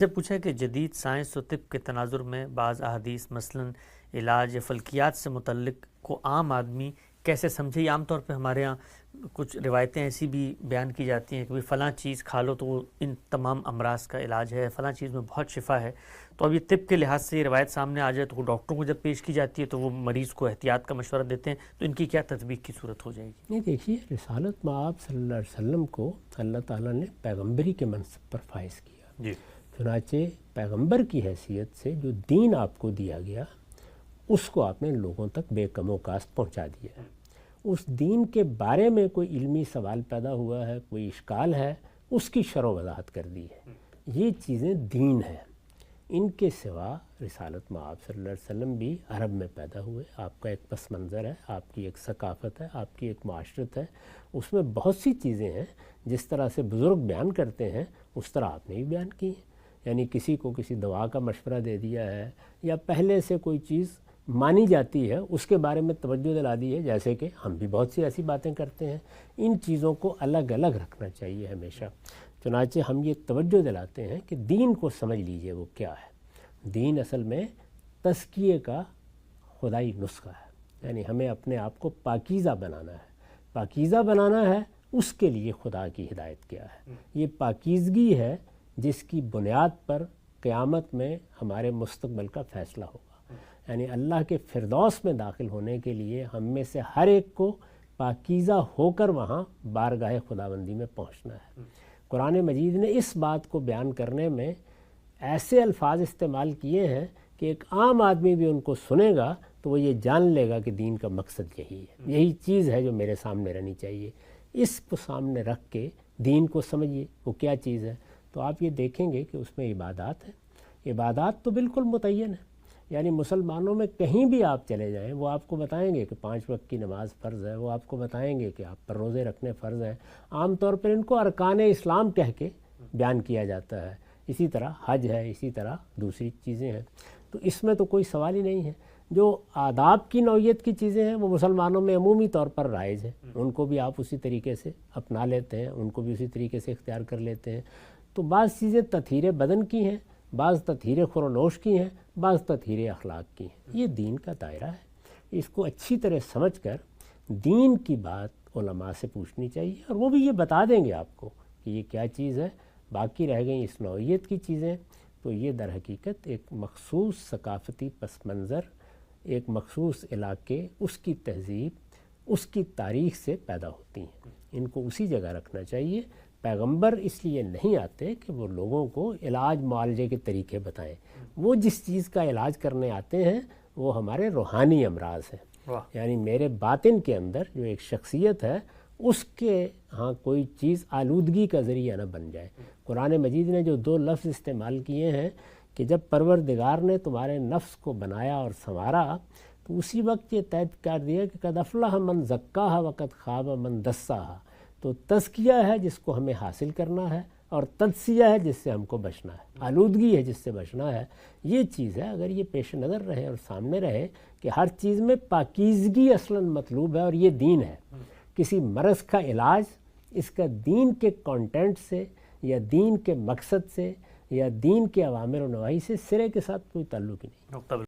سے پوچھا کہ جدید سائنس و طب کے تناظر میں بعض احادیث مثلاً علاج یا فلکیات سے متعلق کو عام آدمی کیسے سمجھے؟ عام طور پہ ہمارے ہاں کچھ روایتیں ایسی بھی بیان کی جاتی ہیں کہ فلاں چیز کھا لو تو وہ ان تمام امراض کا علاج ہے، فلاں چیز میں بہت شفا ہے۔ تو اب یہ طب کے لحاظ سے یہ روایت سامنے آ جائے تو وہ ڈاکٹروں کو جب پیش کی جاتی ہے تو وہ مریض کو احتیاط کا مشورہ دیتے ہیں، تو ان کی کیا تطبیق کی صورت ہو جائے گی؟ نہیں، دیکھیے، رسالت مآب صلی اللہ علیہ وسلم کو اللہ تعالیٰ نے پیغمبری کے منصب پر فائز کیا۔ جی، چنانچہ پیغمبر کی حیثیت سے جو دین آپ کو دیا گیا اس کو آپ نے لوگوں تک بے کم و کاست پہنچا دیا۔ اس دین کے بارے میں کوئی علمی سوال پیدا ہوا ہے، کوئی اشکال ہے، اس کی شرح و وضاحت کر دی ہے۔ یہ چیزیں دین ہیں۔ ان کے سوا رسالت مآب صلی اللہ علیہ وسلم بھی عرب میں پیدا ہوئے، آپ کا ایک پس منظر ہے، آپ کی ایک ثقافت ہے، آپ کی ایک معاشرت ہے، اس میں بہت سی چیزیں ہیں جس طرح سے بزرگ بیان کرتے ہیں اس طرح آپ نے بھی بیان کی ہیں۔ یعنی کسی کو کسی دوا کا مشورہ دے دیا ہے یا پہلے سے کوئی چیز مانی جاتی ہے اس کے بارے میں توجہ دلا دی ہے، جیسے کہ ہم بھی بہت سی ایسی باتیں کرتے ہیں۔ ان چیزوں کو الگ الگ رکھنا چاہیے ہمیشہ۔ چنانچہ ہم یہ توجہ دلاتے ہیں کہ دین کو سمجھ لیجئے وہ کیا ہے۔ دین اصل میں تزکیے کا خدائی نسخہ ہے، یعنی ہمیں اپنے آپ کو پاکیزہ بنانا ہے۔ پاکیزہ بنانا ہے، اس کے لیے خدا کی ہدایت کیا ہے۔ یہ پاکیزگی ہے جس کی بنیاد پر قیامت میں ہمارے مستقبل کا فیصلہ ہوگا۔ یعنی اللہ کے فردوس میں داخل ہونے کے لیے ہم میں سے ہر ایک کو پاکیزہ ہو کر وہاں بارگاہ خداوندی میں پہنچنا ہے۔ قرآن مجید نے اس بات کو بیان کرنے میں ایسے الفاظ استعمال کیے ہیں کہ ایک عام آدمی بھی ان کو سنے گا تو وہ یہ جان لے گا کہ دین کا مقصد یہی ہے، یہی چیز ہے جو میرے سامنے رہنی چاہیے۔ اس کو سامنے رکھ کے دین کو سمجھیے وہ کیا چیز ہے، تو آپ یہ دیکھیں گے کہ اس میں عبادات ہیں۔ عبادات تو بالکل متعین ہیں، یعنی مسلمانوں میں کہیں بھی آپ چلے جائیں وہ آپ کو بتائیں گے کہ 5 وقت کی نماز فرض ہے، وہ آپ کو بتائیں گے کہ آپ پر روزے رکھنے فرض ہیں۔ عام طور پر ان کو ارکان اسلام کہہ کے بیان کیا جاتا ہے۔ اسی طرح حج ہے، اسی طرح دوسری چیزیں ہیں، تو اس میں تو کوئی سوال ہی نہیں ہے۔ جو آداب کی نوعیت کی چیزیں ہیں وہ مسلمانوں میں عمومی طور پر رائج ہیں، ان کو بھی آپ اسی طریقے سے اپنا لیتے ہیں، ان کو بھی اسی طریقے سے اختیار کر لیتے ہیں۔ تو بعض چیزیں تطہیر بدن کی ہیں، بعض تطہیر خورنوش کی ہیں، بعض تطہیر اخلاق کی ہیں۔ یہ دین کا دائرہ ہے، اس کو اچھی طرح سمجھ کر دین کی بات علماء سے پوچھنی چاہیے، اور وہ بھی یہ بتا دیں گے آپ کو کہ یہ کیا چیز ہے۔ باقی رہ گئیں اس نوعیت کی چیزیں تو یہ در حقیقت ایک مخصوص ثقافتی پس منظر، ایک مخصوص علاقے، اس کی تہذیب، اس کی تاریخ سے پیدا ہوتی ہیں۔ ان کو اسی جگہ رکھنا چاہیے۔ پیغمبر اس لیے نہیں آتے کہ وہ لوگوں کو علاج معالجے کے طریقے بتائیں، وہ جس چیز کا علاج کرنے آتے ہیں وہ ہمارے روحانی امراض ہیں۔ یعنی میرے باطن کے اندر جو ایک شخصیت ہے اس کے ہاں کوئی چیز آلودگی کا ذریعہ نہ بن جائے۔ قرآن مجید نے جو 2 لفظ استعمال کیے ہیں کہ جب پروردگار نے تمہارے نفس کو بنایا اور سنوارا تو اسی وقت یہ طے کر دیا کہ قد افلح من زکاہا وقد خاب من دساہا۔ تو تزکیہ ہے جس کو ہمیں حاصل کرنا ہے، اور تجزیہ ہے جس سے ہم کو بچنا ہے، آلودگی ہے جس سے بچنا ہے۔ یہ چیز ہے، اگر یہ پیش نظر رہے اور سامنے رہے کہ ہر چیز میں پاکیزگی اصلاً مطلوب ہے اور یہ دین ہے۔ کسی مرض کا علاج اس کا دین کے کانٹینٹ سے یا دین کے مقصد سے یا دین کے اوامر و نواہی سے سرے کے ساتھ کوئی تعلق ہی نہیں۔